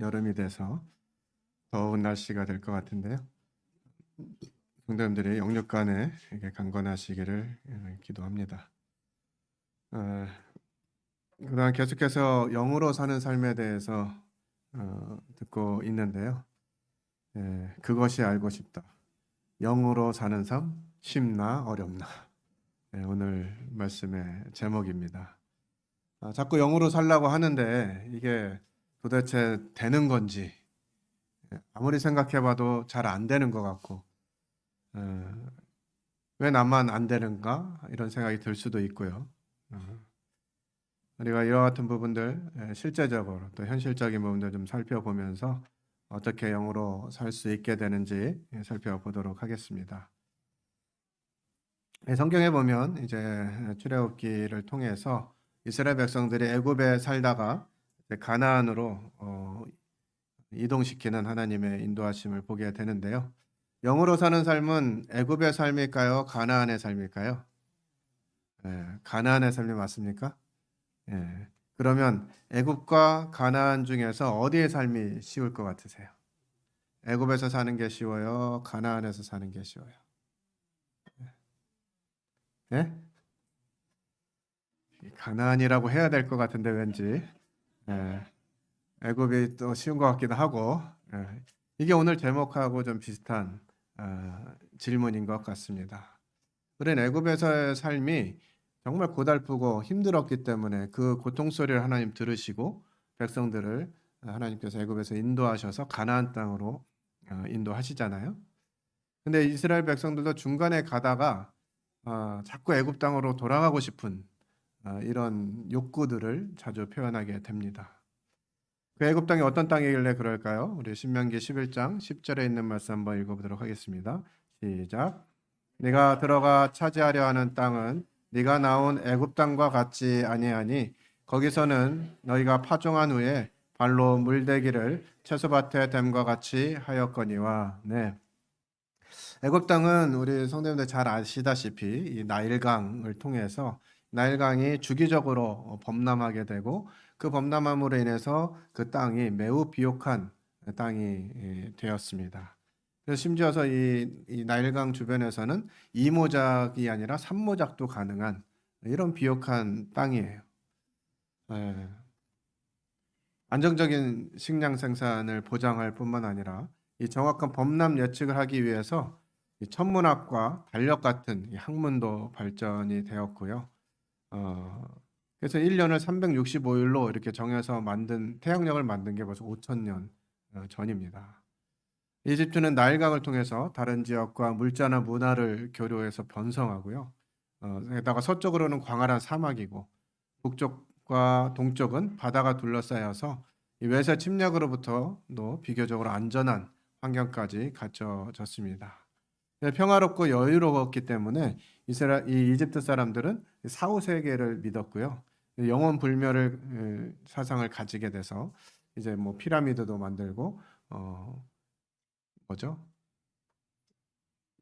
여름이 돼서 더운 날씨가 될 것 같은데요. 성도님들이 영육간에 이렇게 강건하시기를 기도합니다. 어, 그동안 계속해서 영으로 사는 삶에 대해서 듣고 있는데요. 그것이 알고 싶다. 영으로 사는 삶 쉽나 어렵나? 오늘 말씀의 제목입니다. 자꾸 영으로 살라고 하는데 이게 도대체 되는 건지 아무리 생각해봐도 잘 안 되는 것 같고 왜 나만 안 되는가 이런 생각이 들 수도 있고요. 우리가 이와 같은 부분들 실제적으로 또 현실적인 부분들 좀 살펴보면서 어떻게 영으로 살 수 있게 되는지 살펴보도록 하겠습니다. 성경에 보면 이제 출애굽기를 통해서 이스라엘 백성들이 애굽에 살다가 가나안으로 이동시키는 하나님의 인도하심을 보게 되는데요. 영으로 사는 삶은 애굽의 삶일까요? 가나안의 삶일까요? 가나안의 삶이 맞습니까? 그러면 애굽과 가나안 중에서 어디의 삶이 쉬울 것 같으세요? 애굽에서 사는 게 쉬워요? 가나안에서 사는 게 쉬워요? 예? 가나안이라고 해야 될 것 같은데 왠지 애굽이 또 쉬운 것 같기도 하고 이게 오늘 제목하고 좀 비슷한 질문인 것 같습니다. 우리는 애굽에서의 삶이 정말 고달프고 힘들었기 때문에 그 고통 소리를 하나님 들으시고 백성들을 하나님께서 애굽에서 인도하셔서 가나안 땅으로 인도하시잖아요. 근데 이스라엘 백성들도 중간에 가다가 자꾸 애굽 땅으로 돌아가고 싶은 이런 욕구들을 자주 표현하게 됩니다. 그 애굽 땅이 어떤 땅이길래 그럴까요? 우리 신명기 11장 10절에 있는 말씀 한번 읽어보도록 하겠습니다. 시작. 네가 들어가 차지하려 하는 땅은 네가 나온 애굽 땅과 같지 아니하니 거기서는 너희가 파종한 후에 발로 물대기를 채소밭에 댐과 같이 하였거니와. 네. 애굽 땅은 우리 성도님들 잘 아시다시피 이 나일강을 통해서 나일강이 주기적으로 범람하게 되고 그 범람함으로 인해서 그 땅이 매우 비옥한 땅이 되었습니다. 그래서 심지어서 이 나일강 주변에서는 이모작이 아니라 삼모작도 가능한 이런 비옥한 땅이에요. 예. 안정적인 식량 생산을 보장할 뿐만 아니라 이 정확한 범람 예측을 하기 위해서 이 천문학과 달력 같은 이 학문도 발전이 되었고요. 그래서 1년을 365일로 이렇게 정해서 만든 태양력을 만든 게 벌써 5,000년 전입니다. 이집트는 나일강을 통해서 다른 지역과 물자나 문화를 교류해서 번성하고요. 게다가 서쪽으로는 광활한 사막이고 북쪽과 동쪽은 바다가 둘러싸여서 이 외세 침략으로부터도 비교적으로 안전한 환경까지 갖춰졌습니다. 평화롭고 여유로웠기 때문에 이 이집트 사람들은 사후 세계를 믿었고요. 영원 불멸을 사상을 가지게 돼서 이제 뭐 피라미드도 만들고 뭐죠?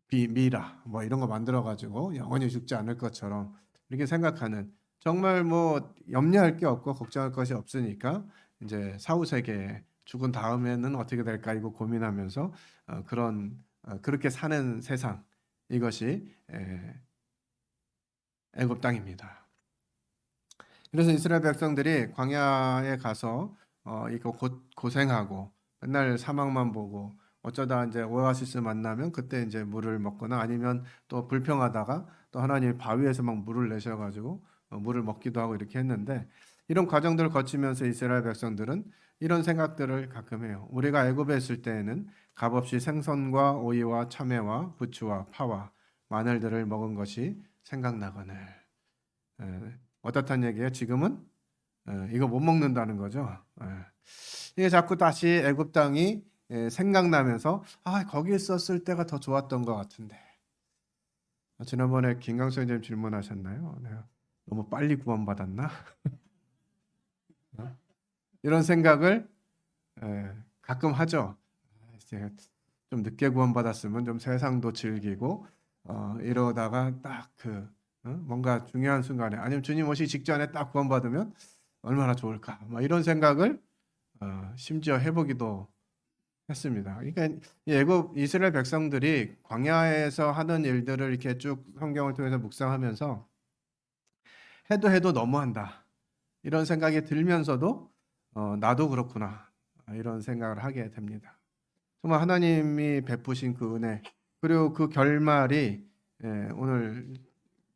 미라 뭐 이런 거 만들어 가지고 영원히 죽지 않을 것처럼 이렇게 생각하는 정말 뭐 염려할 게 없고 걱정할 것이 없으니까 이제 사후 세계에 죽은 다음에는 어떻게 될까 이거 고민하면서 그렇게 사는 세상 이것이 애굽 땅입니다. 그래서 이스라엘 백성들이 광야에 가서 이거 고생하고 맨날 사막만 보고 어쩌다 이제 오아시스 만나면 그때 이제 물을 먹거나 아니면 또 불평하다가 또 하나님 바위에서 막 물을 내셔가지고 물을 먹기도 하고 이렇게 했는데 이런 과정들을 거치면서 이스라엘 백성들은 이런 생각들을 가끔 해요. 우리가 애굽에 있을 때에는 값없이 생선과 오이와 참외와 부추와 파와 마늘들을 먹은 것이 생각나거늘. 어떻단 얘기예요? 지금은 이거 못 먹는다는 거죠. 이게 자꾸 다시 애굽 땅이 생각나면서 거기 있었을 때가 더 좋았던 것 같은데. 지난번에 김강수 선생님 질문하셨나요? 내가 너무 빨리 구원받았나? 이런 생각을 가끔 하죠. 이제 좀 늦게 구원받았으면 좀 세상도 즐기고 이러다가 딱 뭔가 중요한 순간에 아니면 주님 오시기 직전에 딱 구원받으면 얼마나 좋을까? 뭐 이런 생각을 심지어 해보기도 했습니다. 그러니까 이 애굽 이스라엘 백성들이 광야에서 하던 일들을 이렇게 쭉 성경을 통해서 묵상하면서 해도 너무한다 이런 생각이 들면서도 나도 그렇구나 이런 생각을 하게 됩니다. 정말 하나님이 베푸신 그 은혜 그리고 그 결말이 오늘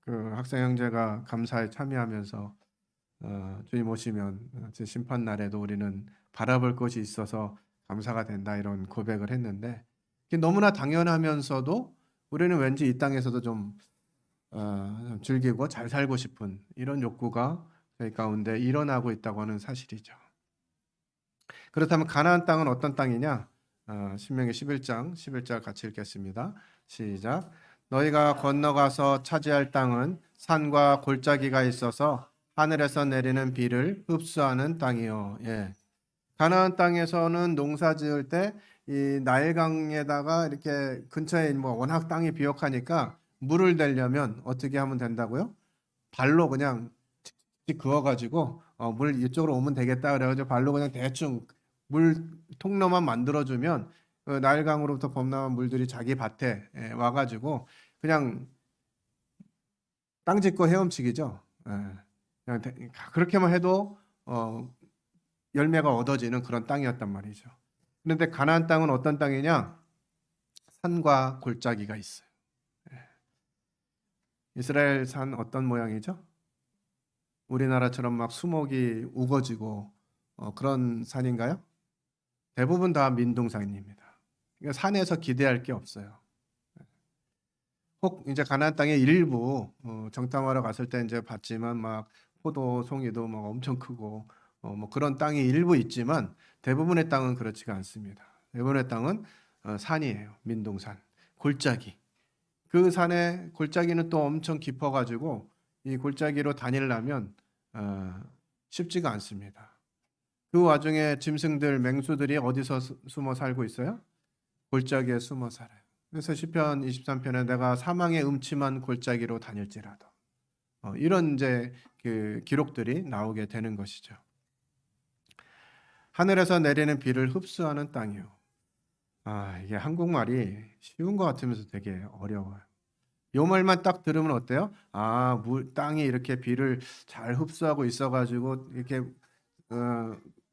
그 학생 형제가 감사에 참여하면서 주님 오시면 제 심판 날에도 우리는 바라볼 것이 있어서 감사가 된다 이런 고백을 했는데 이게 너무나 당연하면서도 우리는 왠지 이 땅에서도 좀 즐기고 잘 살고 싶은 이런 욕구가 저희 가운데 일어나고 있다고 하는 사실이죠. 그렇다면 가나안 땅은 어떤 땅이냐? 신명기 11장 11절 같이 읽겠습니다. 시작. 너희가 건너가서 차지할 땅은 산과 골짜기가 있어서 하늘에서 내리는 비를 흡수하는 땅이요. 예. 가나안 땅에서는 농사 지을 때 이 나일강에다가 이렇게 근처에 뭐 워낙 땅이 비옥하니까 물을 대려면 어떻게 하면 된다고요? 발로 그냥 그어가지고 물 이쪽으로 오면 되겠다 그래가지고 발로 그냥 대충 물 통로만 만들어주면 그 나일강으로부터 범람한 물들이 자기 밭에 와가지고 그냥 땅 짓고 헤엄치기죠. 그냥 그렇게만 해도 열매가 얻어지는 그런 땅이었단 말이죠. 그런데 가나안 땅은 어떤 땅이냐? 산과 골짜기가 있어요. 이스라엘 산 어떤 모양이죠? 우리나라처럼 막 수목이 우거지고 그런 산인가요? 대부분 다 민둥산입니다. 그러니까 산에서 기대할 게 없어요. 혹 이제 가나안 땅의 일부 정탐하러 갔을 때 이제 봤지만 막 포도, 송이도 막 엄청 크고 뭐 그런 땅이 일부 있지만 대부분의 땅은 그렇지가 않습니다. 대부분의 땅은 산이에요. 민둥산, 골짜기. 그 산의 골짜기는 또 엄청 깊어가지고 이 골짜기로 다니려면 쉽지가 않습니다. 그 와중에 짐승들, 맹수들이 어디서 숨어 살고 있어요? 골짜기에 숨어 살아요. 그래서 시편 23편에 내가 사망의 음침한 골짜기로 다닐지라도 이런 이제 그 기록들이 나오게 되는 것이죠. 하늘에서 내리는 비를 흡수하는 땅이요. 이게 한국말이 쉬운 것 같으면서 되게 어려워요. 요 말만 딱 들으면 어때요? 땅이 이렇게 비를 잘 흡수하고 있어가지고 이렇게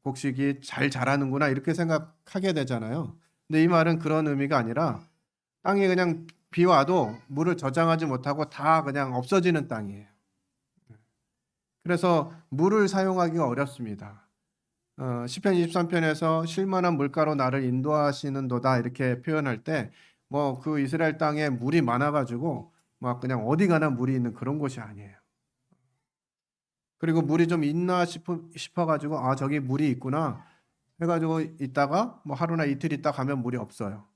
곡식이 잘 자라는구나 이렇게 생각하게 되잖아요. 근데 이 말은 그런 의미가 아니라 땅이 그냥 비 와도 물을 저장하지 못하고 다 그냥 없어지는 땅이에요. 그래서 물을 사용하기가 어렵습니다. 시편 23편에서 쉴만한 물가로 나를 인도하시는도다 이렇게 표현할 때 뭐 그 이스라엘 땅에 물이 많아가지고 막 그냥 어디 가나 물이 있는 그런 곳이 아니에요. 그리고 물이 좀 있나 싶어가지고 저기 물이 있구나 해가지고 있다가 뭐 하루나 이틀 있다 가면 물이 없어요.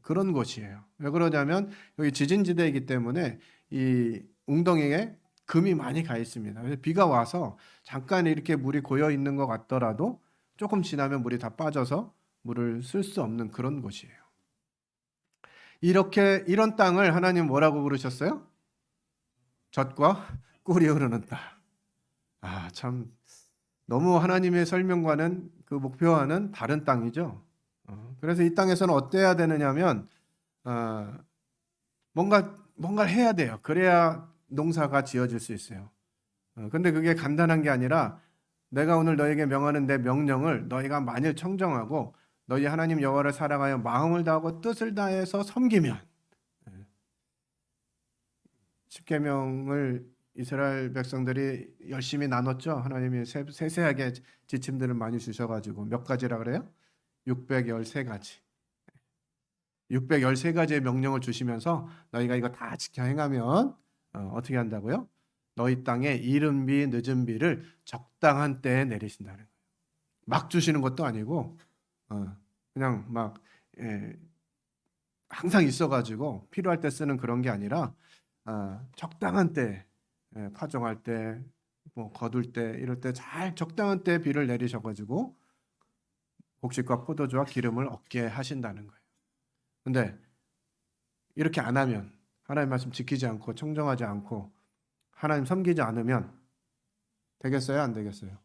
그런 곳이에요. 왜 그러냐면 여기 지진지대이기 때문에 이 웅덩이에 금이 많이 가 있습니다. 그래서 비가 와서 잠깐 이렇게 물이 고여 있는 것 같더라도 조금 지나면 물이 다 빠져서 물을 쓸 수 없는 그런 곳이에요. 이런 땅을 하나님 뭐라고 부르셨어요? 젖과 꿀이 흐르는 땅. 참 너무 하나님의 설명과는 그 목표와는 다른 땅이죠. 그래서 이 땅에서는 어때야 되느냐면 뭔가를 해야 돼요. 그래야 농사가 지어질 수 있어요. 근데 그게 간단한 게 아니라 내가 오늘 너에게 명하는 내 명령을 너희가 만일 청정하고 너희 하나님 여호와를 사랑하여 마음을 다하고 뜻을 다해서 섬기면 십계명을 이스라엘 백성들이 열심히 나눴죠. 하나님이 세세하게 지침들을 많이 주셔가지고 몇 가지라 그래요? 613가지. 613가지의 명령을 주시면서 너희가 이거 다 지켜 행하면 어떻게 한다고요? 너희 땅에 이른 비 늦은 비를 적당한 때에 내리신다는 거예요. 막 주시는 것도 아니고 그냥 막 항상 있어가지고 필요할 때 쓰는 그런 게 아니라 적당한 때 파종할 때 뭐 거둘 때 이럴 때 잘 적당한 때 비를 내리셔가지고 곡식과 포도주와 기름을 얻게 하신다는 거예요. 근데 이렇게 안 하면 하나님 말씀 지키지 않고 청정하지 않고 하나님 섬기지 않으면 되겠어요? 안 되겠어요?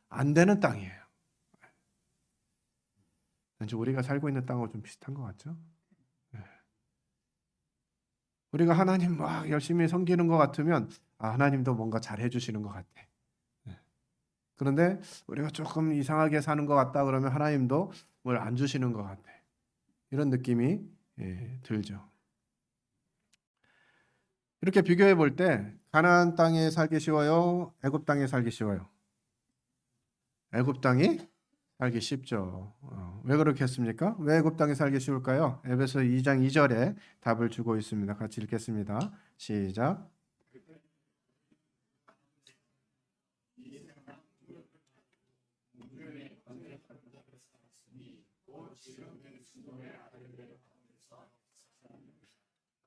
안 되는 땅이에요. 왠지 우리가 살고 있는 땅하고 좀 비슷한 것 같죠? 예. 우리가 하나님 막 열심히 섬기는 것 같으면 하나님도 뭔가 잘 해주시는 것 같아. 예. 그런데 우리가 조금 이상하게 사는 것 같다 그러면 하나님도 뭘 안 주시는 것 같아. 이런 느낌이 들죠. 이렇게 비교해 볼 때 가나안 땅에 살기 쉬워요? 애굽 땅에 살기 쉬워요? 애굽 땅이 살기 쉽죠. 왜 그렇겠습니까? 왜 애굽 땅에 살기 쉬울까요? 에베소 2장 2절에 답을 주고 있습니다. 같이 읽겠습니다. 시작.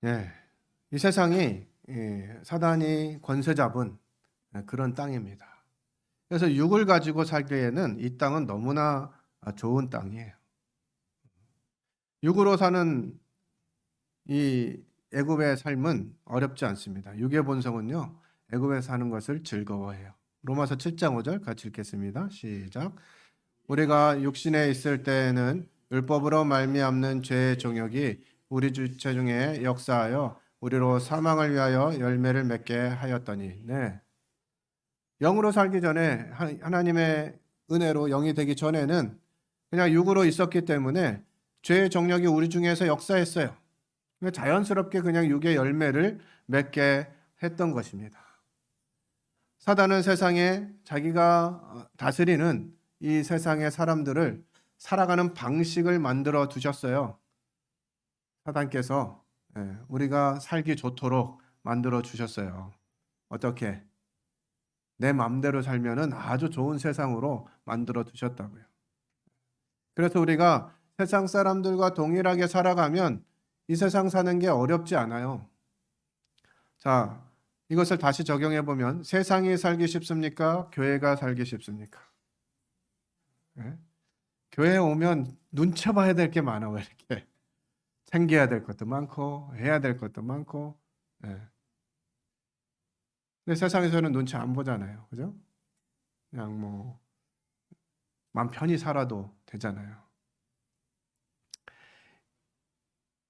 예, 이 세상이 사단이 권세 잡은 그런 땅입니다. 그래서 육을 가지고 살기에는 이 땅은 너무나 좋은 땅이에요. 육으로 사는 이 애굽의 삶은 어렵지 않습니다. 육의 본성은요, 애굽에 사는 것을 즐거워해요. 로마서 7장 5절 같이 읽겠습니다. 시작. 우리가 육신에 있을 때에는 율법으로 말미암는 죄의 종역이 우리 주체 중에 역사하여 우리로 사망을 위하여 열매를 맺게 하였더니, 네. 영으로 살기 전에 하나님의 은혜로 영이 되기 전에는 그냥 육으로 있었기 때문에 죄의 정력이 우리 중에서 역사했어요. 자연스럽게 그냥 육의 열매를 맺게 했던 것입니다. 사단은 세상에 자기가 다스리는 이 세상의 사람들을 살아가는 방식을 만들어 두셨어요. 사단께서 우리가 살기 좋도록 만들어 주셨어요. 어떻게? 내 마음대로 살면은 아주 좋은 세상으로 만들어 두셨다고요. 그래서 우리가 세상 사람들과 동일하게 살아가면 이 세상 사는 게 어렵지 않아요. 자, 이것을 다시 적용해 보면 세상이 살기 쉽습니까? 교회가 살기 쉽습니까? 네? 교회에 오면 눈치 봐야 될 게 많아. 왜 이렇게 챙겨야 될 것도 많고 해야 될 것도 많고. 네. 근데 세상에서는 눈치 안 보잖아요. 그죠? 그냥 뭐 마음 편히 살아도 되잖아요.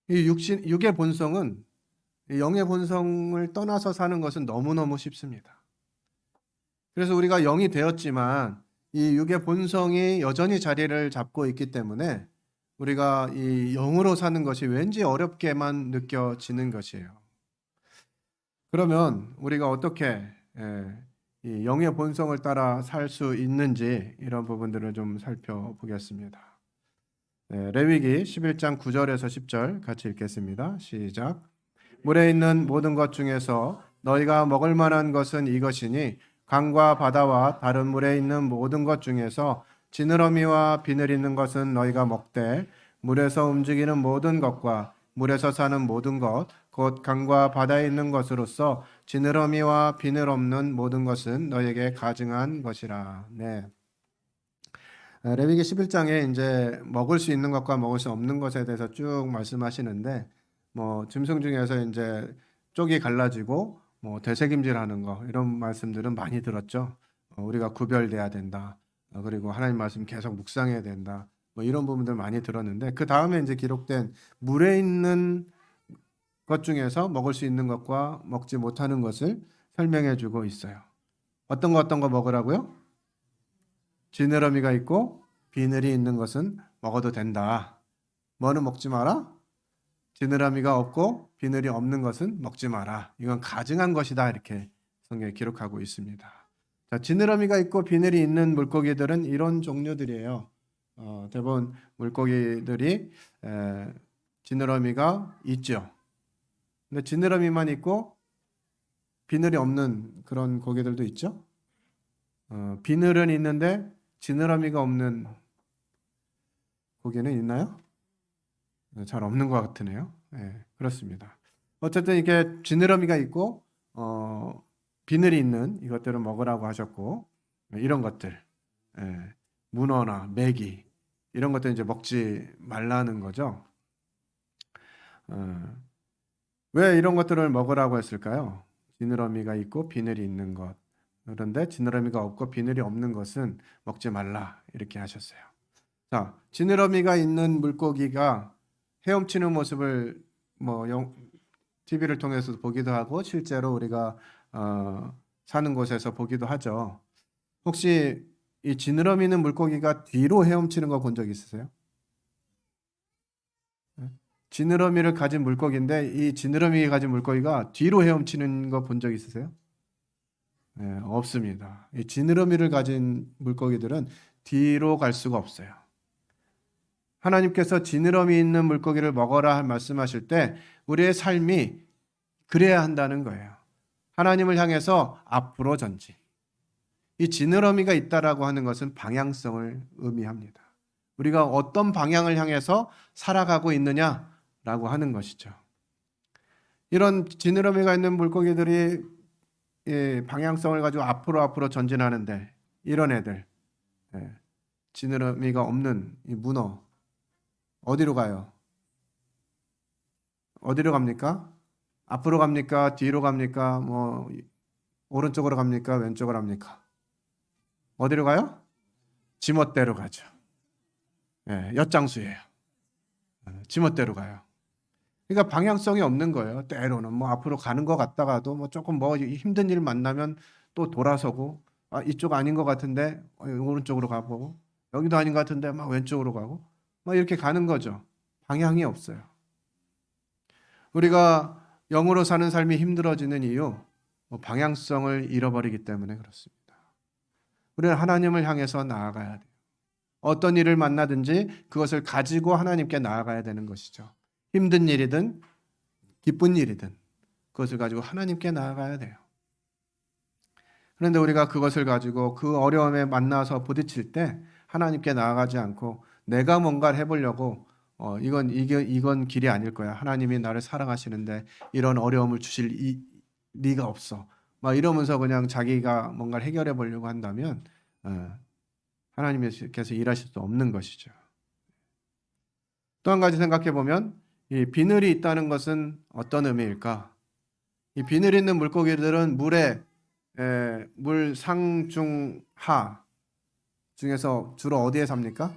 이 육의 본성은 영의 본성을 떠나서 사는 것은 너무너무 쉽습니다. 그래서 우리가 영이 되었지만 이 육의 본성이 여전히 자리를 잡고 있기 때문에 우리가 이 영으로 사는 것이 왠지 어렵게만 느껴지는 것이에요. 그러면 우리가 어떻게 이 영의 본성을 따라 살 수 있는지 이런 부분들을 좀 살펴보겠습니다. 레위기 11장 9절에서 10절 같이 읽겠습니다. 시작. 물에 있는 모든 것 중에서 너희가 먹을 만한 것은 이것이니 강과 바다와 다른 물에 있는 모든 것 중에서 지느러미와 비늘 있는 것은 너희가 먹되 물에서 움직이는 모든 것과 물에서 사는 모든 것 곧 강과 바다에 있는 것으로서 지느러미와 비늘 없는 모든 것은 너희에게 가증한 것이라. 네. 레위기 11장에 이제 먹을 수 있는 것과 먹을 수 없는 것에 대해서 쭉 말씀하시는데 뭐 짐승 중에서 이제 쪽이 갈라지고 뭐 되새김질하는 거 이런 말씀들은 많이 들었죠. 우리가 구별돼야 된다. 그리고 하나님 말씀 계속 묵상해야 된다. 뭐 이런 부분들 많이 들었는데 그 다음에 이제 기록된 물에 있는 것 중에서 먹을 수 있는 것과 먹지 못하는 것을 설명해주고 있어요. 어떤 거 먹으라고요? 지느러미가 있고 비늘이 있는 것은 먹어도 된다. 뭐는 먹지 마라? 지느러미가 없고 비늘이 없는 것은 먹지 마라. 이건 가증한 것이다. 이렇게 성경에 기록하고 있습니다. 자, 지느러미가 있고 비늘이 있는 물고기들은 이런 종류들이에요. 대부분 물고기들이 지느러미가 있죠. 근데 지느러미만 있고 비늘이 없는 그런 고기들도 있죠. 비늘은 있는데 지느러미가 없는 고기는 있나요? 잘 없는 것 같으네요. 네, 그렇습니다. 어쨌든 이게 지느러미가 있고 비늘이 있는 이것들을 먹으라고 하셨고 이런 것들 문어나 메기 이런 것들 이제 먹지 말라는 거죠. 왜 이런 것들을 먹으라고 했을까요? 지느러미가 있고 비늘이 있는 것. 그런데 지느러미가 없고 비늘이 없는 것은 먹지 말라 이렇게 하셨어요. 자, 지느러미가 있는 물고기가 헤엄치는 모습을 뭐 TV를 통해서 보기도 하고 실제로 우리가 사는 곳에서 보기도 하죠. 혹시 이 지느러미 있는 물고기가 뒤로 헤엄치는 거 본 적 있으세요? 네. 지느러미를 가진 물고기인데 이 지느러미 가진 물고기가 뒤로 헤엄치는 거 본 적 있으세요? 네, 없습니다. 이 지느러미를 가진 물고기들은 뒤로 갈 수가 없어요. 하나님께서 지느러미 있는 물고기를 먹어라 말씀하실 때 우리의 삶이 그래야 한다는 거예요. 하나님을 향해서 앞으로 전진. 이 지느러미가 있다라고 하는 것은 방향성을 의미합니다. 우리가 어떤 방향을 향해서 살아가고 있느냐라고 하는 것이죠. 이런 지느러미가 있는 물고기들이 방향성을 가지고 앞으로 전진하는데 이런 애들, 지느러미가 없는 이 문어 어디로 가요? 어디로 갑니까? 앞으로 갑니까? 뒤로 갑니까? 뭐 오른쪽으로 갑니까? 왼쪽으로 갑니까? 어디로 가요? 지멋대로 가죠. 엿장수예요. 지멋대로 가요. 그러니까 방향성이 없는 거예요. 때로는 뭐 앞으로 가는 것 같다가도 뭐 조금 뭐 힘든 일 만나면 또 돌아서고 이쪽 아닌 것 같은데 오른쪽으로 가보고 여기도 아닌 것 같은데 막 왼쪽으로 가고 막 이렇게 가는 거죠. 방향이 없어요. 우리가 영으로 사는 삶이 힘들어지는 이유 방향성을 잃어버리기 때문에 그렇습니다. 우리는 하나님을 향해서 나아가야 돼요. 어떤 일을 만나든지 그것을 가지고 하나님께 나아가야 되는 것이죠. 힘든 일이든 기쁜 일이든 그것을 가지고 하나님께 나아가야 돼요. 그런데 우리가 그것을 가지고 그 어려움에 만나서 부딪힐 때 하나님께 나아가지 않고 내가 뭔가를 해보려고 이건 길이 아닐 거야. 하나님이 나를 사랑하시는데 이런 어려움을 주실 리가 없어. 막 이러면서 그냥 자기가 뭔가를 해결해 보려고 한다면 하나님께서 일하실 수 없는 것이죠. 또 한 가지 생각해 보면 이 비늘이 있다는 것은 어떤 의미일까? 이 비늘 있는 물고기들은 물 상중하 중에서 주로 어디에 삽니까?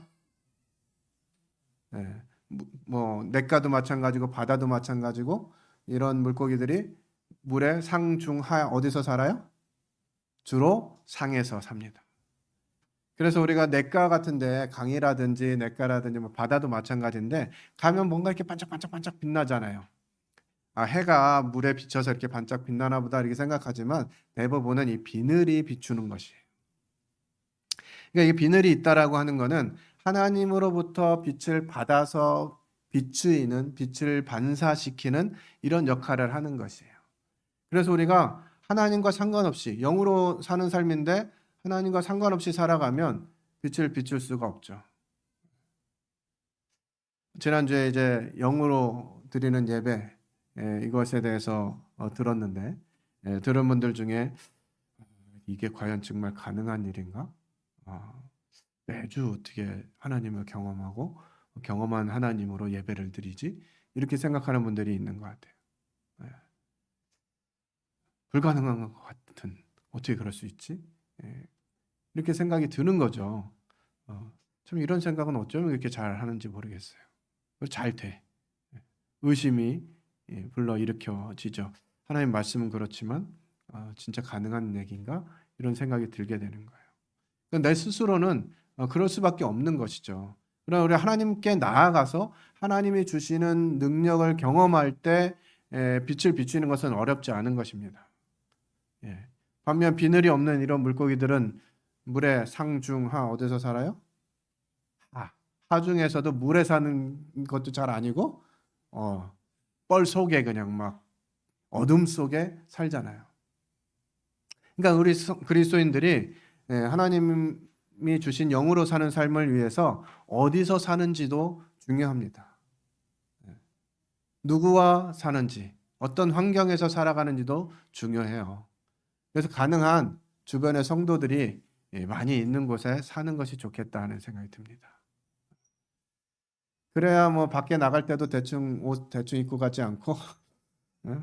뭐 냇가도 마찬가지고 바다도 마찬가지고 이런 물고기들이 물의 상중하 어디서 살아요? 주로 상에서 삽니다. 그래서 우리가 냇가 같은데 강이라든지 냇가라든지 뭐 바다도 마찬가지인데 가면 뭔가 이렇게 반짝반짝반짝 빛나잖아요. 해가 물에 비쳐서 이렇게 반짝 빛나나 보다 이렇게 생각하지만 대부분은 이 비늘이 비추는 것이에요. 그러니까 이 비늘이 있다라고 하는 것은 하나님으로부터 빛을 받아서 비추이는 빛을 반사시키는 이런 역할을 하는 것이에요. 그래서 우리가 하나님과 상관없이 영으로 사는 삶인데 하나님과 상관없이 살아가면 빛을 비출 수가 없죠. 지난주에 이제 영으로 드리는 예배 이것에 대해서 들었는데 들은 분들 중에 이게 과연 정말 가능한 일인가? 매주 어떻게 하나님을 경험하고 경험한 하나님으로 예배를 드리지? 이렇게 생각하는 분들이 있는 것 같아요. 불가능한 것 같은 어떻게 그럴 수 있지? 이렇게 생각이 드는 거죠. 참 이런 생각은 어쩌면 이렇게 잘 하는지 모르겠어요. 잘 돼. 의심이 불러 일으켜지죠. 하나님 말씀은 그렇지만 진짜 가능한 얘기인가? 이런 생각이 들게 되는 거예요. 내 스스로는 그럴 수밖에 없는 것이죠. 그러나 우리 하나님께 나아가서 하나님이 주시는 능력을 경험할 때 빛을 비추는 것은 어렵지 않은 것입니다. 반면 비늘이 없는 이런 물고기들은 물의 상중하 어디서 살아요? 하중에서도 물에 사는 것도 잘 아니고 뻘 속에 그냥 막 어둠 속에 살잖아요. 그러니까 우리 그리스도인들이 하나님이 주신 영으로 사는 삶을 위해서 어디서 사는지도 중요합니다. 누구와 사는지, 어떤 환경에서 살아가는지도 중요해요. 그래서 가능한 주변의 성도들이 많이 있는 곳에 사는 것이 좋겠다 하는 생각이 듭니다. 그래야 뭐 밖에 나갈 때도 대충 옷 대충 입고 가지 않고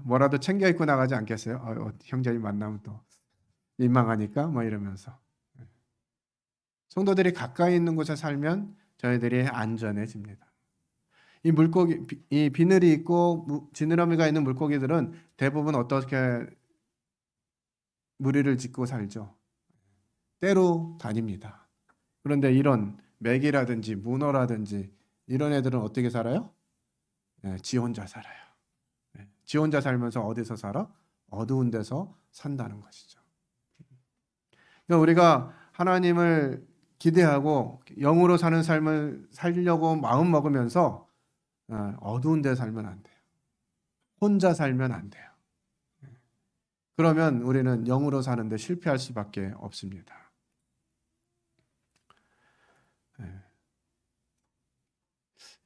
뭐라도 챙겨 입고 나가지 않겠어요? 형제님 만나면 또 민망하니까 뭐 이러면서 성도들이 가까이 있는 곳에 살면 저희들이 안전해집니다. 이 물고기, 이 비늘이 있고 지느러미가 있는 물고기들은 대부분 어떻게 무리를 짓고 살죠? 떼로 다닙니다. 그런데 이런 메기라든지 문어라든지 이런 애들은 어떻게 살아요? 지 혼자 살아요. 지 혼자 살면서 어디서 살아? 어두운 데서 산다는 것이죠. 그러니까 우리가 하나님을 기대하고 영으로 사는 삶을 살려고 마음 먹으면서 어두운 데 살면 안 돼요. 혼자 살면 안 돼요. 그러면 우리는 영으로 사는데 실패할 수밖에 없습니다.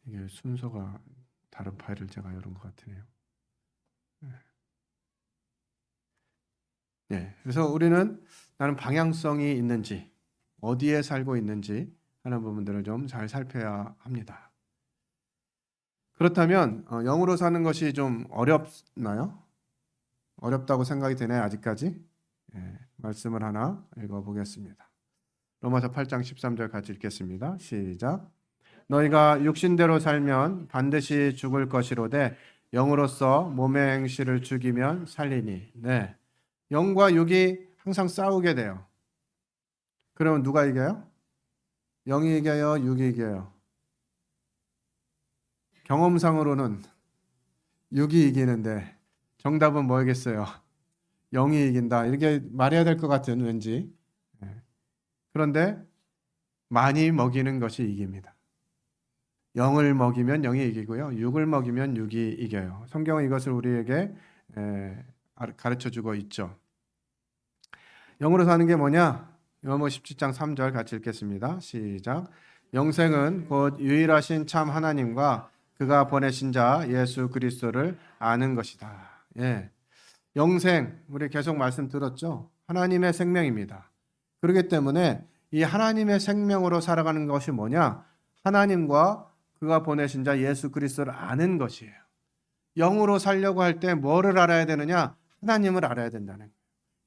이게 순서가 다른 파일을 제가 열은 것 같으네요. 그래서 우리는 나는 방향성이 있는지, 어디에 살고 있는지 하는 부분들을 좀 잘 살펴야 합니다. 그렇다면 영으로 사는 것이 좀 어렵나요? 어렵다고 생각이 되나요? 아직까지? 말씀을 하나 읽어보겠습니다. 로마서 8장 13절 같이 읽겠습니다. 시작. 너희가 육신대로 살면 반드시 죽을 것이로되 영으로서 몸의 행실을 죽이면 살리니. 네. 영과 육이 항상 싸우게 돼요. 그러면 누가 이겨요? 영이 이겨요? 육이 이겨요? 경험상으로는 육이 이기는데 정답은 뭐겠어요? 영이 이긴다. 이렇게 말해야 될 것 같은 왠지. 그런데 많이 먹이는 것이 이깁니다. 영을 먹이면 영이 이기고요. 육을 먹이면 육이 이겨요. 성경은 이것을 우리에게 가르쳐주고 있죠. 영으로 사는 게 뭐냐? 요한복음 17장 3절 같이 읽겠습니다. 시작. 영생은 곧 유일하신 참 하나님과 그가 보내신 자 예수 그리스도를 아는 것이다. 영생, 우리 계속 말씀 들었죠? 하나님의 생명입니다. 그렇기 때문에 이 하나님의 생명으로 살아가는 것이 뭐냐? 하나님과 그가 보내신 자 예수 그리스도를 아는 것이에요. 영으로 살려고 할 때 뭐를 알아야 되느냐? 하나님을 알아야 된다는 거예요.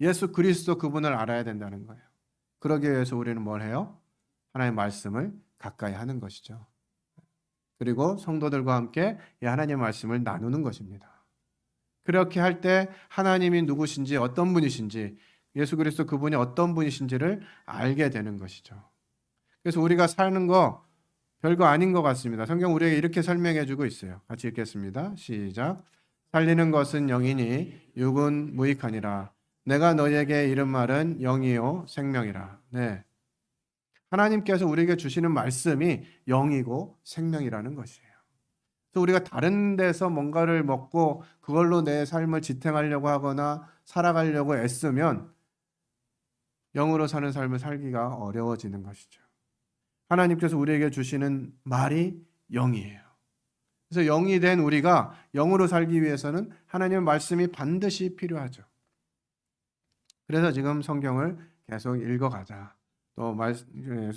예수 그리스도 그분을 알아야 된다는 거예요. 그러기 위해서 우리는 뭘 해요? 하나님의 말씀을 가까이 하는 것이죠. 그리고 성도들과 함께 이 하나님의 말씀을 나누는 것입니다. 그렇게 할 때 하나님이 누구신지 어떤 분이신지 예수 그리스도 그분이 어떤 분이신지를 알게 되는 것이죠. 그래서 우리가 사는 거 별거 아닌 것 같습니다. 성경 우리에게 이렇게 설명해 주고 있어요. 같이 읽겠습니다. 시작. 살리는 것은 영이니 육은 무익하니라. 내가 너희에게 이른 말은 영이요 생명이라. 하나님께서 우리에게 주시는 말씀이 영이고 생명이라는 것이에요. 그래서 우리가 다른 데서 뭔가를 먹고 그걸로 내 삶을 지탱하려고 하거나 살아가려고 애쓰면 영으로 사는 삶을 살기가 어려워지는 것이죠. 하나님께서 우리에게 주시는 말이 영이에요. 그래서 영이 된 우리가 영으로 살기 위해서는 하나님의 말씀이 반드시 필요하죠. 그래서 지금 성경을 계속 읽어가자. 또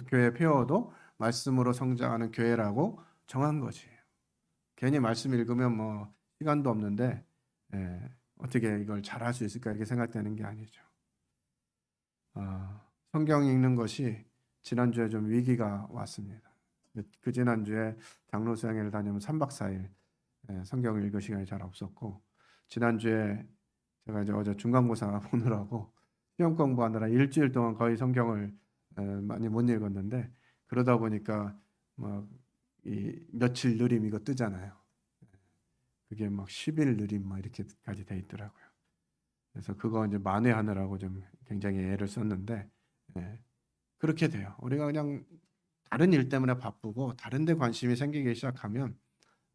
교회 폐허도 말씀으로 성장하는 교회라고 정한 것이에요. 괜히 말씀 읽으면 뭐 시간도 없는데 어떻게 이걸 잘할 수 있을까 이렇게 생각되는 게 아니죠. 성경 읽는 것이 지난주에 좀 위기가 왔습니다. 그 지난주에 장로 수양회를 다니면 3박 4일 성경을 읽을 시간이 잘 없었고 지난주에 제가 이제 어제 중간고사 보느라고 시험 공부하느라 일주일 동안 거의 성경을 많이 못 읽었는데 그러다 보니까 막 이 며칠 느림 이거 뜨잖아요. 그게 막 10일 느림 막 이렇게까지 돼 있더라고요. 그래서 그거 이제 만회하느라고 좀 굉장히 애를 썼는데 그렇게 돼요. 우리가 그냥 다른 일 때문에 바쁘고 다른 데 관심이 생기기 시작하면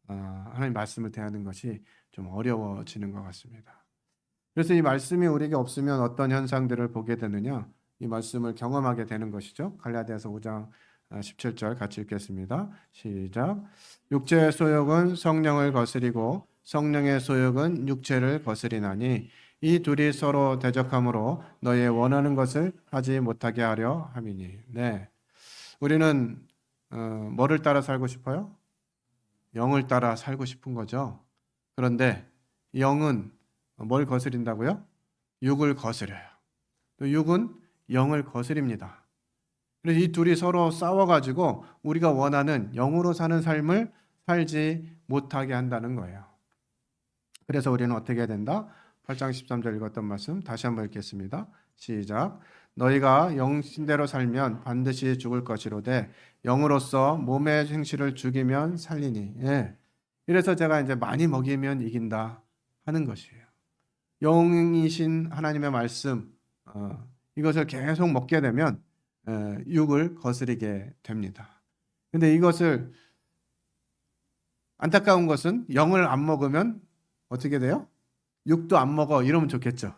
하나님 말씀을 대하는 것이 좀 어려워지는 것 같습니다. 그래서 이 말씀이 우리에게 없으면 어떤 현상들을 보게 되느냐? 이 말씀을 경험하게 되는 것이죠. 갈라디아서 5장 17절 같이 읽겠습니다. 시작. 육체의 소욕은 성령을 거스리고 성령의 소욕은 육체를 거스리나니 이 둘이 서로 대적함으로 너의 원하는 것을 하지 못하게 하려 함이니. 우리는 뭐를 따라 살고 싶어요? 영을 따라 살고 싶은 거죠. 그런데 영은 뭘 거스린다고요? 육을 거스려요. 또 육은 영을 거스립니다. 그래서 이 둘이 서로 싸워가지고 우리가 원하는 영으로 사는 삶을 살지 못하게 한다는 거예요. 그래서 우리는 어떻게 해야 된다? 8장 13절 읽었던 말씀 다시 한번 읽겠습니다. 시작. 너희가 영신대로 살면 반드시 죽을 것이로되 영으로서 몸의 행실을 죽이면 살리니. 예. 이래서 제가 이제 많이 먹이면 이긴다 하는 것이에요. 영이신 하나님의 말씀 이것을 계속 먹게 되면 육을 거스리게 됩니다. 근데 이것을 안타까운 것은 영을 안 먹으면 어떻게 돼요? 육도 안 먹어 이러면 좋겠죠.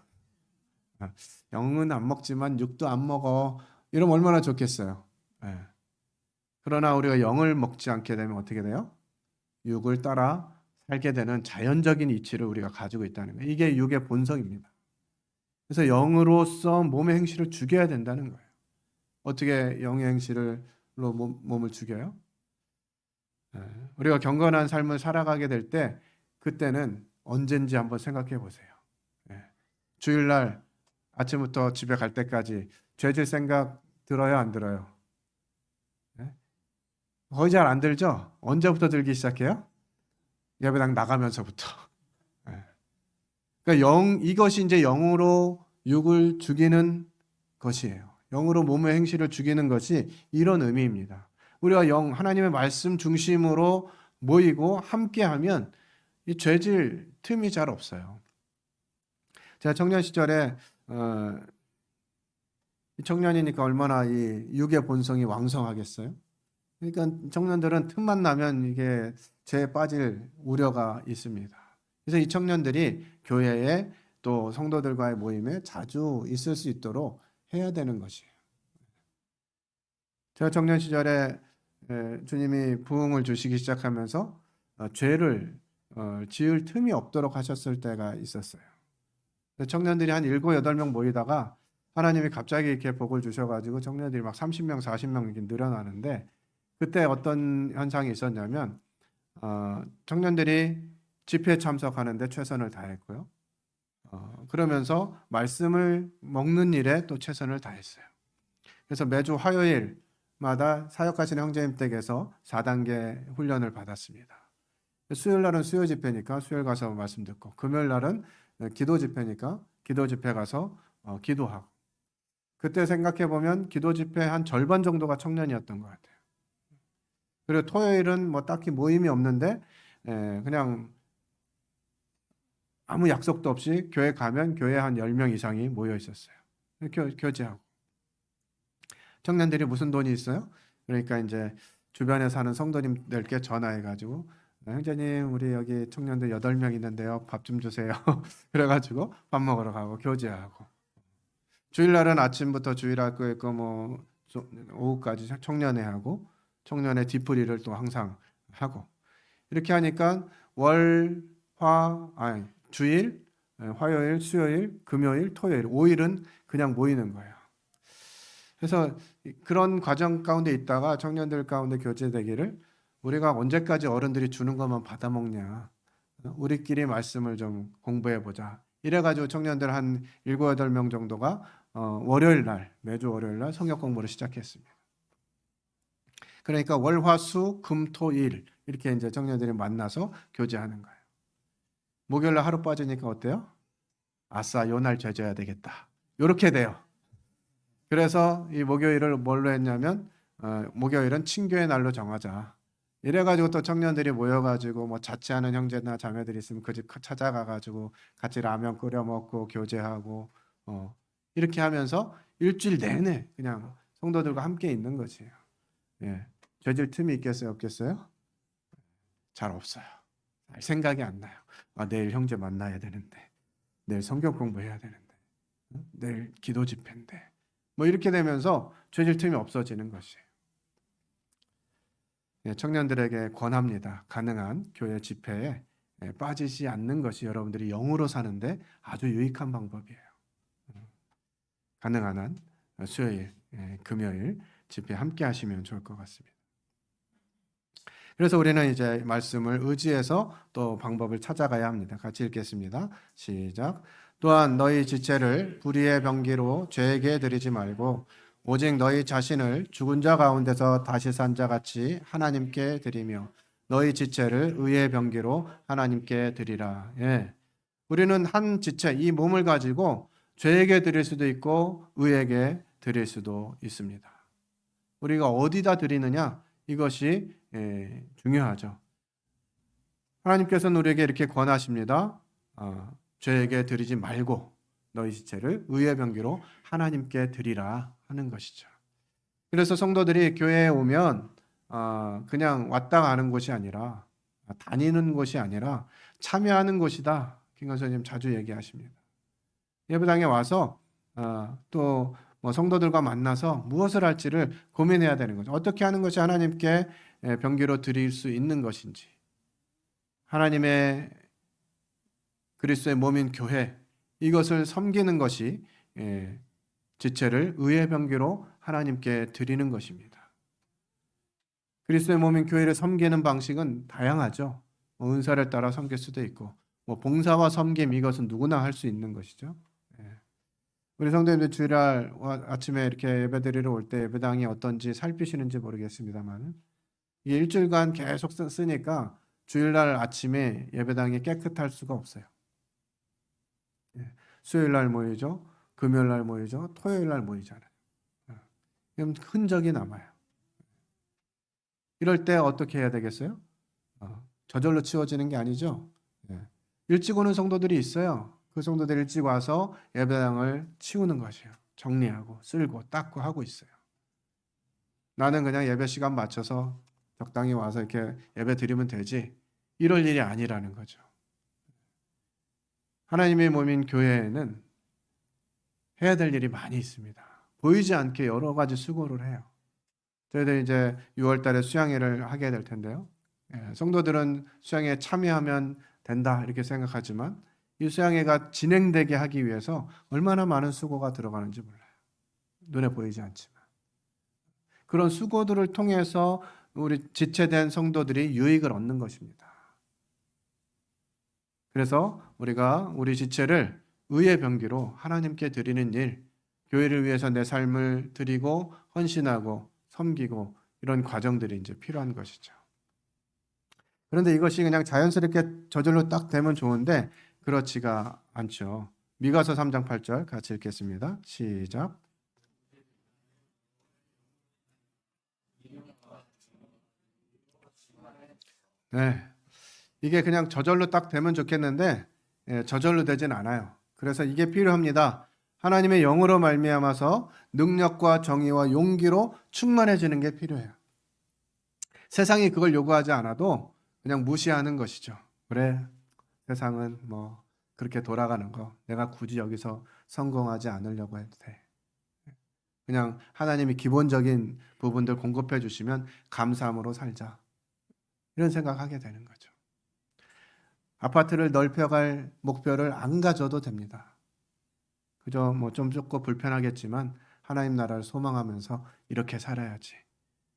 영은 안 먹지만 육도 안 먹어 이러면 얼마나 좋겠어요. 그러나 우리가 영을 먹지 않게 되면 어떻게 돼요? 육을 따라 살게 되는 자연적인 이치를 우리가 가지고 있다는 거예요. 이게 육의 본성입니다. 그래서 영으로서 몸의 행실을 죽여야 된다는 거예요. 어떻게 영의 행실로 몸을 죽여요? 우리가 경건한 삶을 살아가게 될 때 그때는 언젠지 한번 생각해 보세요. 주일날 아침부터 집에 갈 때까지 죄질 생각 들어요, 안 들어요? 거의 잘 안 들죠? 언제부터 들기 시작해요? 예배당 나가면서부터. 그러니까 이것이 이제 영으로 육을 죽이는 것이에요. 영으로 몸의 행실을 죽이는 것이 이런 의미입니다. 우리가 하나님의 말씀 중심으로 모이고 함께하면 이 죄질 틈이 잘 없어요. 제가 청년 시절에 청년이니까 얼마나 이 육의 본성이 왕성하겠어요. 그러니까 청년들은 틈만 나면 이게 죄에 빠질 우려가 있습니다. 그래서 이 청년들이 교회에 또 성도들과의 모임에 자주 있을 수 있도록 해야 되는 것이에요. 제가 청년 시절에 주님이 부흥을 주시기 시작하면서 죄를 지을 틈이 없도록 하셨을 때가 있었어요. 청년들이 한 7, 8명 모이다가 하나님이 갑자기 이렇게 복을 주셔가지고 청년들이 막 30명, 40명 이렇게 늘어나는데 그때 어떤 현상이 있었냐면 청년들이 집회에 참석하는데 최선을 다했고요. 그러면서 말씀을 먹는 일에 또 최선을 다했어요. 그래서 매주 화요일마다 사역하시는 형제님 댁에서 4단계 훈련을 받았습니다. 수요일 날은 수요 집회니까 수요일 가서 말씀 듣고 금요일 날은 기도 집회니까 기도 집회 가서 기도하고 그때 생각해 보면 기도 집회 한 절반 정도가 청년이었던 것 같아요. 그리고 토요일은 뭐 딱히 모임이 없는데 그냥 아무 약속도 없이 교회 가면 교회에 한 10명 이상이 모여 있었어요. 교제하고. 청년들이 무슨 돈이 있어요? 그러니까 이제 주변에 사는 성도님들께 전화해가지고 형제님 우리 여기 청년들 8명 있는데요. 밥 좀 주세요. 그래가지고 밥 먹으러 가고 교제하고. 주일날은 아침부터 주일학교 있고 뭐 오후까지 청년회 하고 청년회 뒤풀이를 또 항상 하고 이렇게 하니까 주일, 화요일, 수요일, 금요일, 토요일 5일은 그냥 모이는 거예요. 그래서 그런 과정 가운데 있다가 청년들 가운데 교제되기를 우리가 언제까지 어른들이 주는 것만 받아먹냐. 우리끼리 말씀을 좀 공부해보자. 이래가지고 청년들 한 7, 8명 정도가 매주 월요일 날 성역 공부를 시작했습니다. 그러니까 월, 화, 수, 금, 토, 일 이렇게 이제 청년들이 만나서 교제하는 거예요. 목요일 날 하루 빠지니까 어때요? 아싸, 요 날 죄져야 되겠다. 이렇게 돼요. 그래서 이 목요일을 뭘로 했냐면 목요일은 친교의 날로 정하자. 이래가지고 또 청년들이 모여가지고 뭐 자취하는 형제나 자매들이 있으면 그 집 찾아가가지고 같이 라면 끓여 먹고 교제하고 이렇게 하면서 일주일 내내 그냥 성도들과 함께 있는 것이에요. 예. 죄질 틈이 있겠어요, 없겠어요? 잘 없어요. 생각이 안 나요. 내일 형제 만나야 되는데, 내일 성경 공부해야 되는데, 내일 기도 집회인데, 뭐 이렇게 되면서 죄질 틈이 없어지는 것이에요. 청년들에게 권합니다. 가능한 교회 집회에 빠지지 않는 것이 여러분들이 영으로 사는데 아주 유익한 방법이에요. 가능한 한 수요일, 금요일 집회 함께 하시면 좋을 것 같습니다. 그래서 우리는 이제 말씀을 의지해서 또 방법을 찾아가야 합니다. 같이 읽겠습니다. 시작. 또한 너희 지체를 불의의 병기로 죄에게 드리지 말고 오직 너희 자신을 죽은 자 가운데서 다시 산 자 같이 하나님께 드리며 너희 지체를 의의 병기로 하나님께 드리라. 예. 우리는 한 지체, 이 몸을 가지고 죄에게 드릴 수도 있고 의에게 드릴 수도 있습니다. 우리가 어디다 드리느냐, 이것이 중요하죠. 하나님께서는 우리에게 이렇게 권하십니다. 죄에게 드리지 말고 너희 지체를 의의 병기로 하나님께 드리라 하는 것이죠. 그래서 성도들이 교회에 오면 그냥 왔다 가는 곳이 아니라, 다니는 곳이 아니라 참여하는 곳이다. 김건 선생님 자주 얘기하십니다. 예배당에 와서 또 뭐 성도들과 만나서 무엇을 할지를 고민해야 되는 거죠. 어떻게 하는 것이 하나님께 병기로 드릴 수 있는 것인지, 하나님의 그리스도의 몸인 교회, 이것을 섬기는 것이 지체를 의의 병기로 하나님께 드리는 것입니다. 그리스도의 몸인 교회를 섬기는 방식은 다양하죠. 은사를 따라 섬길 수도 있고, 봉사와 섬김, 이것은 누구나 할 수 있는 것이죠. 우리 성도님들 주일날 아침에 이렇게 예배드리러 올 때 예배당이 어떤지 살피시는지 모르겠습니다만, 이게 일주일간 계속 쓰니까 주일날 아침에 예배당이 깨끗할 수가 없어요. 수요일날 모이죠, 금요일날 모이죠, 토요일날 모이잖아요. 그럼 흔적이 남아요. 이럴 때 어떻게 해야 되겠어요? 저절로 치워지는 게 아니죠. 일찍 오는 성도들이 있어요. 그 성도들 일찍 와서 예배당을 치우는 것이에요. 정리하고 쓸고 닦고 하고 있어요. 나는 그냥 예배 시간 맞춰서 적당히 와서 이렇게 예배 드리면 되지, 이럴 일이 아니라는 거죠. 하나님의 몸인 교회에는 해야 될 일이 많이 있습니다. 보이지 않게 여러 가지 수고를 해요. 저희들 이제 6월 달에 수양회를 하게 될 텐데요. 성도들은 수양회에 참여하면 된다 이렇게 생각하지만, 이 수양회가 진행되게 하기 위해서 얼마나 많은 수고가 들어가는지 몰라요. 눈에 보이지 않지만. 그런 수고들을 통해서 우리 지체된 성도들이 유익을 얻는 것입니다. 그래서 우리가 우리 지체를 의의 병기로 하나님께 드리는 일, 교회를 위해서 내 삶을 드리고 헌신하고 섬기고, 이런 과정들이 이제 필요한 것이죠. 그런데 이것이 그냥 자연스럽게 저절로 딱 되면 좋은데 그렇지가 않죠. 미가서 3장 8절 같이 읽겠습니다. 시작. 네, 이게 그냥 저절로 딱 되면 좋겠는데 저절로 되진 않아요. 그래서 이게 필요합니다. 하나님의 영으로 말미암아서 능력과 정의와 용기로 충만해지는 게 필요해요. 세상이 그걸 요구하지 않아도 그냥 무시하는 것이죠. 그래, 세상은 뭐 그렇게 돌아가는 거, 내가 굳이 여기서 성공하지 않으려고 해도 돼. 그냥 하나님이 기본적인 부분들 공급해 주시면 감사함으로 살자, 이런 생각하게 되는 거죠. 아파트를 넓혀갈 목표를 안 가져도 됩니다. 그저 뭐 좀 좁고 불편하겠지만 하나님 나라를 소망하면서 이렇게 살아야지,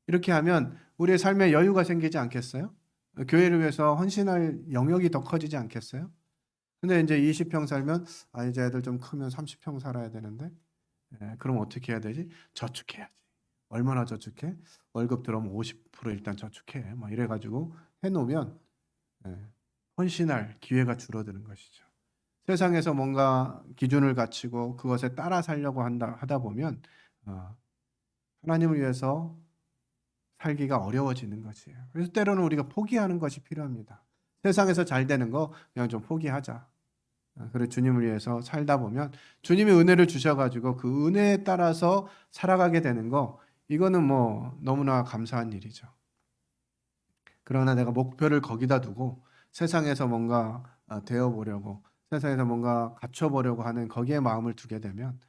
이렇게 하면 우리의 삶에 여유가 생기지 않겠어요? 교회를 위해서 헌신할 영역이 더 커지지 않겠어요? 근데 이제 20평 살면 이제 애들 좀 크면 30평 살아야 되는데, 그럼 어떻게 해야 되지? 저축해야지. 얼마나 저축해? 월급 들어오면 50% 일단 저축해. 막 이래가지고 해놓으면 헌신할 기회가 줄어드는 것이죠. 세상에서 뭔가 기준을 갖추고 그것에 따라 살려고 하다 보면 하나님을 위해서 살기가 어려워지는 것이에요. 그래서 때로는 우리가 포기하는 것이 필요합니다. 세상에서 잘 되는 거 그냥 좀 포기하자. 그래, 주님을 위해서 살다 보면 주님이 은혜를 주셔가지고 그 은혜에 따라서 살아가게 되는 거, 이거는 뭐 너무나 감사한 일이죠. 그러나 내가 목표를 거기다 두고 세상에서 뭔가 되어보려고, 세상에서 뭔가 갖춰보려고 하는 거기에 마음을 두게 되면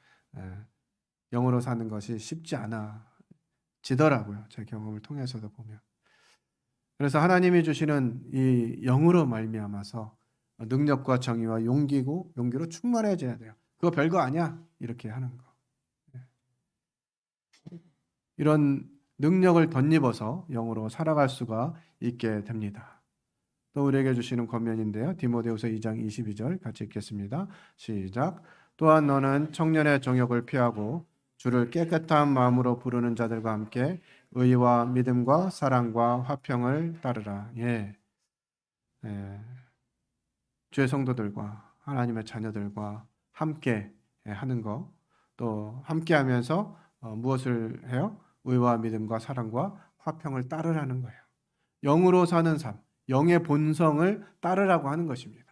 영으로 사는 것이 쉽지 않아지더라고요. 제 경험을 통해서도 보면. 그래서 하나님이 주시는 이 영으로 말미암아서 능력과 정의와 용기로 충만해져야 돼요. 그거 별거 아니야, 이렇게 하는 거. 이런 능력을 덧입어서 영으로 살아갈 수가 있게 됩니다. 또 우리에게 주시는 권면인데요. 디모데후서 2장 22절 같이 읽겠습니다. 시작. 또한 너는 청년의 정욕을 피하고 주를 깨끗한 마음으로 부르는 자들과 함께 의와 믿음과 사랑과 화평을 따르라. 예. 예. 주의 성도들과 하나님의 자녀들과 함께 하는 거, 또 함께 하면서 무엇을 해요? 의와 믿음과 사랑과 화평을 따르라는 거예요. 영으로 사는 삶, 영의 본성을 따르라고 하는 것입니다.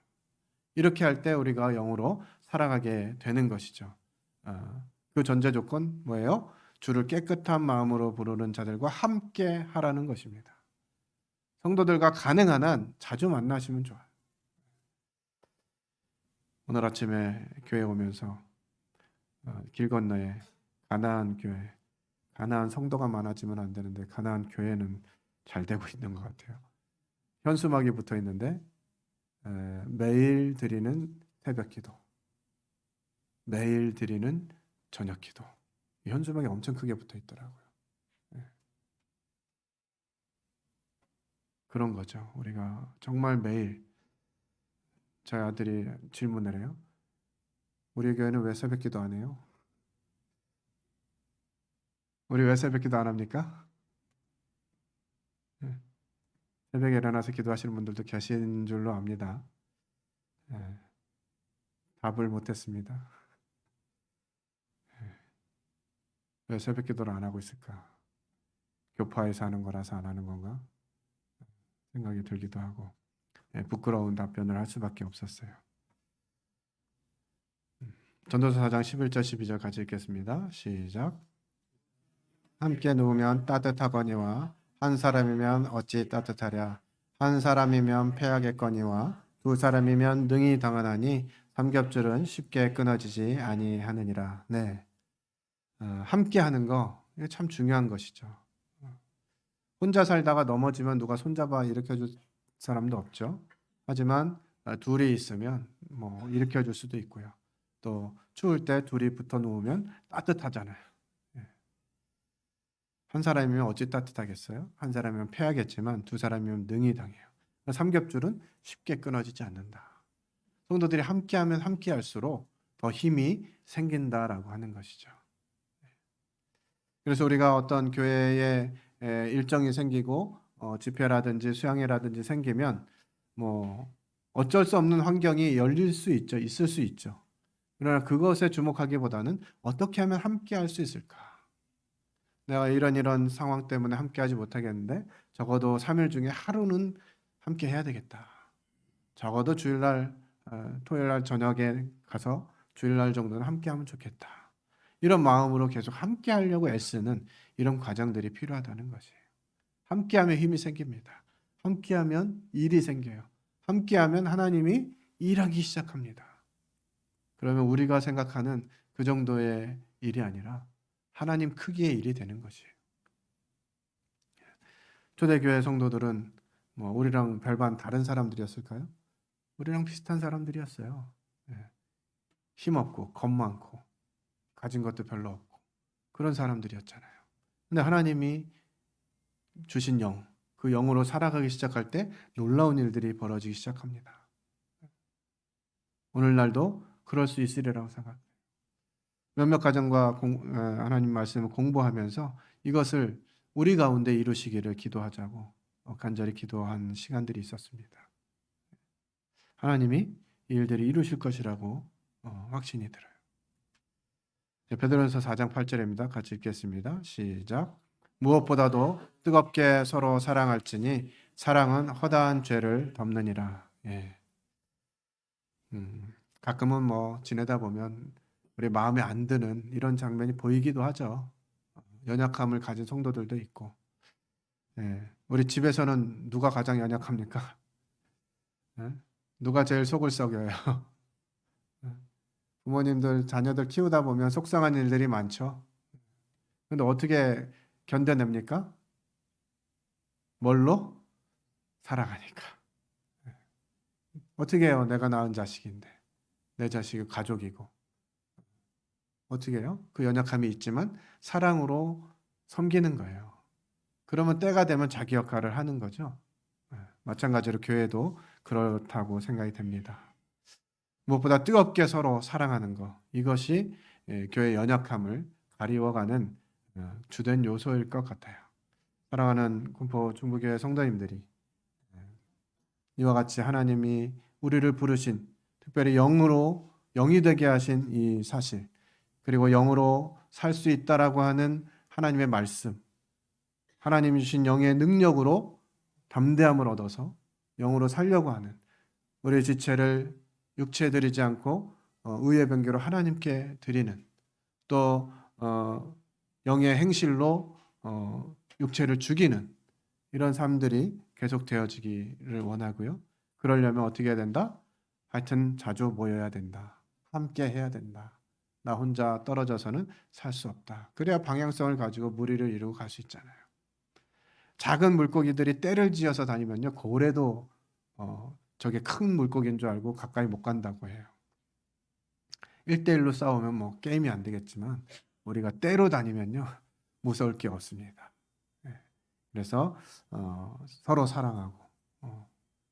이렇게 할 때 우리가 영으로 살아가게 되는 것이죠. 그 전제 조건 뭐예요? 주를 깨끗한 마음으로 부르는 자들과 함께 하라는 것입니다. 성도들과 가능한 한 자주 만나시면 좋아요. 오늘 아침에 교회 오면서 길 건너에 가나안 교회, 가나안 성도가 많아지면 안 되는데 가나안 교회는 잘 되고 있는 것 같아요. 현수막이 붙어 있는데 매일 드리는 새벽 기도, 매일 드리는 저녁 기도. 이 현수막이 엄청 크게 붙어 있더라고요. 그런 거죠. 우리가 정말 매일, 저희 아들이 질문을 해요. 우리 교회는 왜 새벽 기도 안 해요? 우리 왜 새벽 기도 안 합니까? 예. 새벽에 일어나서 기도하시는 분들도 계신 줄로 압니다. 예. 답을 못했습니다. 왜 새벽 기도를 안 하고 있을까? 교파에서 하는 거라서 안 하는 건가? 생각이 들기도 하고 부끄러운 답변을 할 수밖에 없었어요. 전도서 4장 11절 12절 같이 읽겠습니다. 시작. 함께 누우면 따뜻하거니와 한 사람이면 어찌 따뜻하랴. 한 사람이면 패하겠거니와 두 사람이면 능히 당하나니 삼겹줄은 쉽게 끊어지지 아니하느니라. 네, 함께 하는 거 이게 참 중요한 것이죠. 혼자 살다가 넘어지면 누가 손잡아 일으켜줄 사람도 없죠. 하지만 둘이 있으면 뭐 일으켜줄 수도 있고요. 또 추울 때 둘이 붙어 누우면 따뜻하잖아요. 한 사람이면 어찌 따뜻하겠어요? 한 사람이면 패하겠지만 두 사람이면 능히 당해요. 삼겹줄은 쉽게 끊어지지 않는다. 성도들이 함께하면 함께할수록 더 힘이 생긴다라고 하는 것이죠. 그래서 우리가 어떤 교회에 일정이 생기고 집회라든지 수양회라든지 생기면 뭐 어쩔 수 없는 환경이 열릴 수 있죠. 있을 수 있죠. 그러나 그것에 주목하기보다는 어떻게 하면 함께할 수 있을까? 내가 이런 상황 때문에 함께하지 못하겠는데 적어도 3일 중에 하루는 함께 해야 되겠다. 적어도 주일날, 토요일날 저녁에 가서 주일날 정도는 함께하면 좋겠다. 이런 마음으로 계속 함께하려고 애쓰는 이런 과정들이 필요하다는 것이에요. 함께하면 힘이 생깁니다. 함께하면 일이 생겨요. 함께하면 하나님이 일하기 시작합니다. 그러면 우리가 생각하는 그 정도의 일이 아니라 하나님 크기의 일이 되는 것이에요. 초대교회 성도들은 뭐 우리랑 별반 다른 사람들이었을까요? 우리랑 비슷한 사람들이었어요. 힘없고 겁 많고 가진 것도 별로 없고 그런 사람들이었잖아요. 근데 하나님이 주신 영, 그 영으로 살아가기 시작할 때 놀라운 일들이 벌어지기 시작합니다. 오늘날도 그럴 수 있으리라고 생각합니다. 몇몇 가정과 하나님 말씀을 공부하면서 이것을 우리 가운데 이루시기를 기도하자고 간절히 기도한 시간들이 있었습니다. 하나님이 이 일들이 이루실 것이라고 확신이 들어요. 베드로전서 4장 8절입니다. 같이 읽겠습니다. 시작. 무엇보다도 뜨겁게 서로 사랑할지니 사랑은 허다한 죄를 덮느니라. 예. 가끔은 뭐 지내다 보면 우리 마음에 안 드는 이런 장면이 보이기도 하죠. 연약함을 가진 성도들도 있고. 예. 우리 집에서는 누가 가장 연약합니까? 예? 누가 제일 속을 썩여요? 부모님들 자녀들 키우다 보면 속상한 일들이 많죠. 근데 어떻게 견뎌냅니까? 뭘로? 살아가니까. 어떻게 해요? 내가 낳은 자식인데. 내 자식이 가족이고. 어떻게 해요? 그 연약함이 있지만 사랑으로 섬기는 거예요. 그러면 때가 되면 자기 역할을 하는 거죠. 마찬가지로 교회도 그렇다고 생각이 됩니다. 무엇보다 뜨겁게 서로 사랑하는 것. 이것이 교회의 연약함을 가리워가는 주된 요소일 것 같아요. 사랑하는 군포 중부교회 성도님들이 이와 같이 하나님이 우리를 부르신, 특별히 영이 되게 하신 이 사실, 그리고 영으로 살 수 있다라고 하는 하나님의 말씀, 하나님이 주신 영의 능력으로 담대함을 얻어서 영으로 살려고 하는 우리의 지체를 육체에 드리지 않고 의의 변개로 하나님께 드리는, 또 영의 행실로 육체를 죽이는 이런 삶들이 계속 되어지기를 원하고요. 그러려면 어떻게 해야 된다? 하여튼 자주 모여야 된다. 함께 해야 된다. 나 혼자 떨어져서는 살 수 없다. 그래야 방향성을 가지고 무리를 이루고 갈 수 있잖아요. 작은 물고기들이 떼를 지어서 다니면요, 고래도 저게 큰 물고기인 줄 알고 가까이 못 간다고 해요. 1대1로 싸우면 뭐 게임이 안 되겠지만 우리가 떼로 다니면요 무서울 게 없습니다. 그래서 서로 사랑하고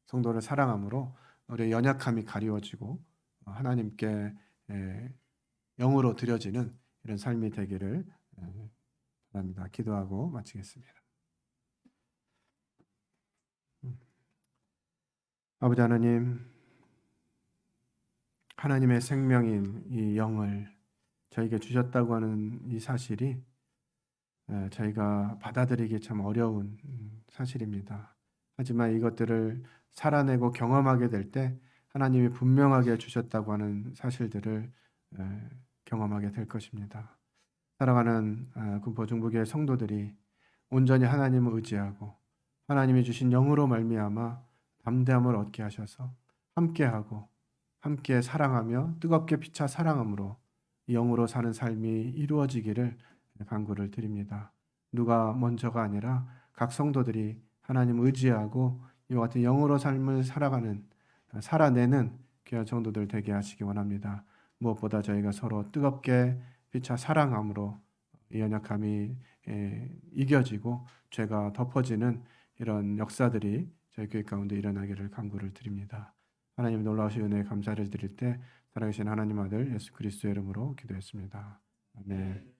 성도를 사랑함으로 우리의 연약함이 가리워지고 하나님께 영으로 드려지는 이런 삶이 되기를 바랍니다. 기도하고 마치겠습니다. 아버지 하나님, 하나님의 생명인 이 영을 저에게 주셨다고 하는 이 사실이 저희가 받아들이기 참 어려운 사실입니다. 하지만 이것들을 살아내고 경험하게 될 때 하나님이 분명하게 주셨다고 하는 사실들을 경험하게 될 것입니다. 사랑하는 군포 중부교회 성도들이 온전히 하나님을 의지하고 하나님이 주신 영으로 말미암아 담대함을 얻게 하셔서 함께하고 함께 사랑하며 뜨겁게 피차 사랑함으로 영으로 사는 삶이 이루어지기를 간구를 드립니다. 누가 먼저가 아니라 각 성도들이 하나님 의지하고 이와 같은 영으로 삶을 살아내는 귀한 성도들 되게 하시기 원합니다. 무엇보다 저희가 서로 뜨겁게 피차 사랑함으로 이 연약함이 이겨지고 죄가 덮어지는 이런 역사들이 저희 교회 가운데 일어나기를 간구를 드립니다. 하나님 놀라우신 은혜에 감사를 드릴 때 살아계신 하나님 아들 예수 그리스도의 이름으로 기도했습니다. 아멘.